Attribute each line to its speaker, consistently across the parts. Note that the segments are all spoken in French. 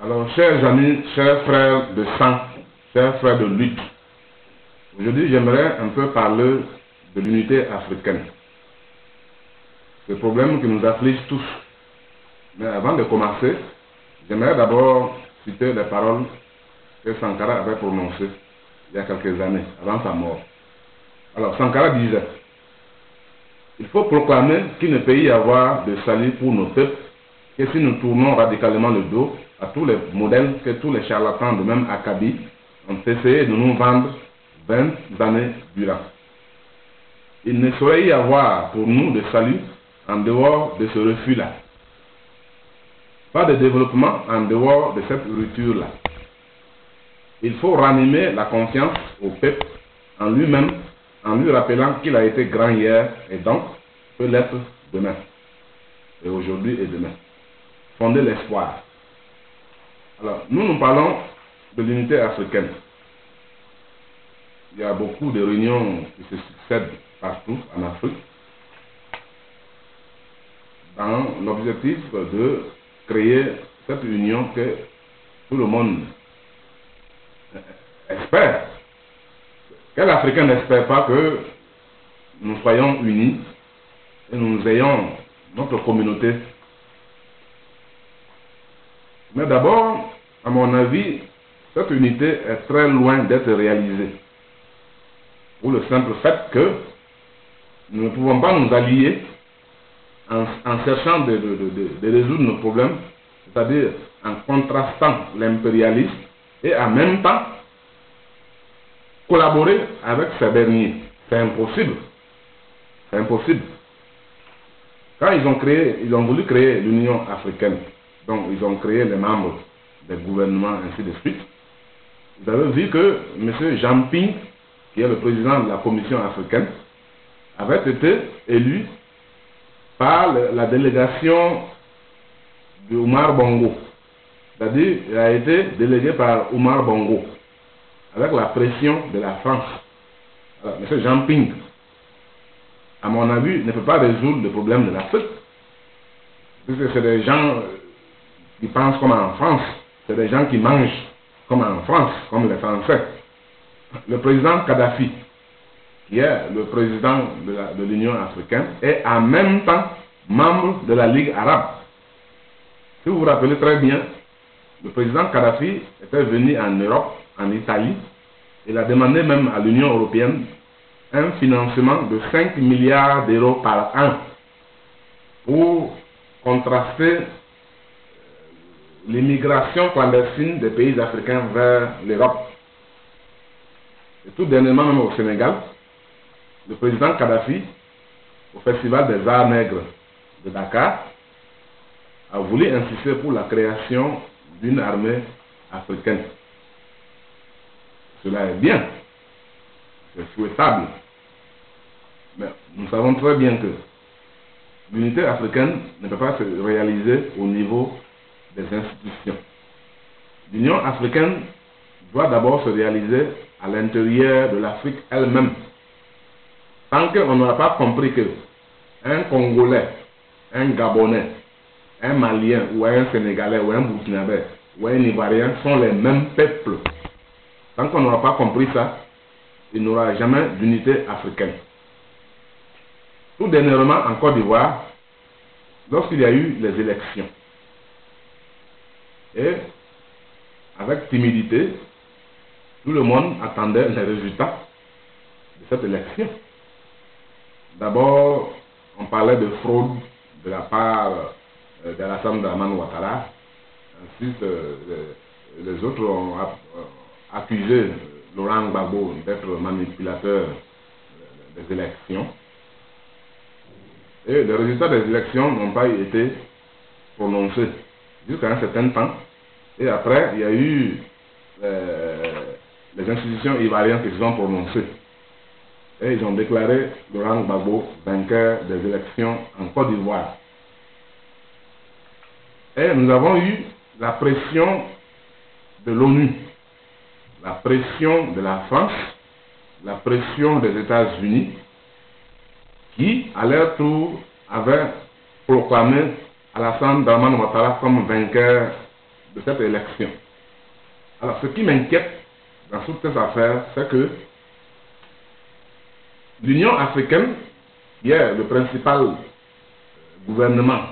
Speaker 1: Alors, chers amis, chers frères de sang, chers frères de lutte, aujourd'hui j'aimerais un peu parler de l'unité africaine. Ce problème qui nous afflige tous. Mais avant de commencer, j'aimerais d'abord citer les paroles que Sankara avait prononcées il y a quelques années, avant sa mort. Alors, Sankara disait: il faut proclamer qu'il ne peut y avoir de salut pour nos peuples que si nous tournons radicalement le dos à tous les modèles que tous les charlatans de même acabit ont essayé de nous vendre 20 années durant. Il ne saurait y avoir pour nous de salut en dehors de ce refus-là. Pas de développement en dehors de cette rupture-là. Il faut ranimer la confiance au peuple en lui-même, en lui rappelant qu'il a été grand hier et donc peut l'être demain. Et aujourd'hui et demain. Fonder l'espoir. Alors, nous parlons de l'unité africaine. Il y a beaucoup de réunions qui se succèdent partout en Afrique dans l'objectif de créer cette union que tout le monde espère. Quel Africain n'espère pas que nous soyons unis et nous ayons notre communauté? Mais d'abord, à mon avis, cette unité est très loin d'être réalisée. Pour le simple fait que nous ne pouvons pas nous allier en cherchant de résoudre nos problèmes, c'est-à-dire en contrastant l'impérialisme et en même temps collaborer avec ces derniers. C'est impossible. C'est impossible. Quand ils ont voulu créer l'Union africaine, donc ils ont créé les membres des gouvernements, ainsi de suite, vous avez vu que M. Jean Ping, qui est le président de la Commission africaine, avait été élu par la délégation de Omar Bongo. C'est-à-dire, il a été délégué par Omar Bongo, avec la pression de la France. Alors, M. Jean Ping, à mon avis, ne peut pas résoudre le problème de l'Afrique. Puisque c'est des gens qui pensent comme en France. C'est des gens qui mangent comme en France, comme les Français. Le président Kadhafi, qui est le président de l'Union africaine, est en même temps membre de la Ligue arabe. Si vous vous rappelez très bien, le président Kadhafi était venu en Europe, en Italie. Il a demandé même à l'Union européenne un financement de 5 milliards d'euros par an pour contraster l'immigration clandestine des pays africains vers l'Europe. Et tout dernièrement, même au Sénégal, le président Kadhafi, au Festival des Arts Nègres de Dakar, a voulu insister pour la création d'une armée africaine. Cela est bien, c'est souhaitable, mais nous savons très bien que l'unité africaine ne peut pas se réaliser au niveau des institutions. L'Union africaine doit d'abord se réaliser à l'intérieur de l'Afrique elle-même. Tant qu'on n'aura pas compris que un Congolais, un Gabonais, un Malien ou un Sénégalais ou un Burkinabé ou un Ivoirien sont les mêmes peuples, tant qu'on n'aura pas compris ça, il n'y aura jamais d'unité africaine. Tout dernièrement en Côte d'Ivoire, lorsqu'il y a eu les élections, et avec timidité, tout le monde attendait les résultats de cette élection. D'abord, on parlait de fraude de la part d'Alassane Dramane Ouattara. Ensuite, les autres ont accusé Laurent Gbagbo d'être manipulateur des élections. Et les résultats des élections n'ont pas été prononcés jusqu'à un certain temps. Et après, il y a eu les institutions ivoiriennes qui se sont prononcées. Et ils ont déclaré Laurent Gbagbo vainqueur des élections en Côte d'Ivoire. Et nous avons eu la pression de l'ONU, la pression de la France, la pression des États-Unis, qui, à leur tour, avaient proclamé Alassane Dramane Ouattara comme vainqueur de cette élection. Alors, ce qui m'inquiète dans toute cette affaire, c'est que l'Union africaine, qui est le principal gouvernement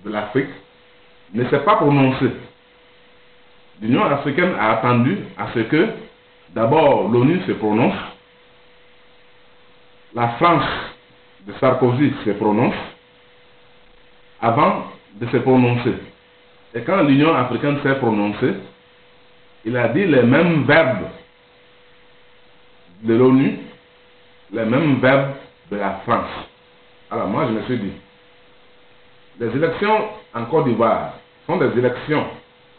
Speaker 1: de l'Afrique, ne s'est pas prononcé. L'Union africaine a attendu à ce que d'abord l'ONU se prononce, la France de Sarkozy se prononce, avant de se prononcer. Et quand l'Union africaine s'est prononcée, il a dit les mêmes verbes de l'ONU, les mêmes verbes de la France. Alors moi je me suis dit, les élections en Côte d'Ivoire sont des élections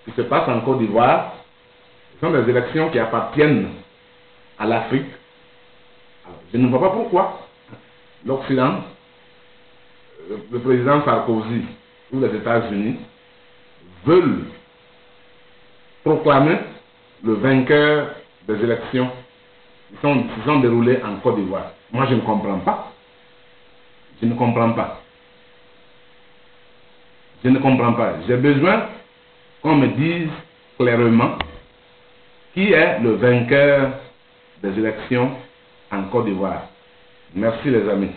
Speaker 1: qui se passent en Côte d'Ivoire, sont des élections qui appartiennent à l'Afrique. Je ne vois pas pourquoi l'Occident, le président Sarkozy ou les États-Unis veulent proclamer le vainqueur des élections qui sont déroulées en Côte d'Ivoire. Moi, je ne comprends pas. Je ne comprends pas. Je ne comprends pas. J'ai besoin qu'on me dise clairement qui est le vainqueur des élections en Côte d'Ivoire. Merci les amis.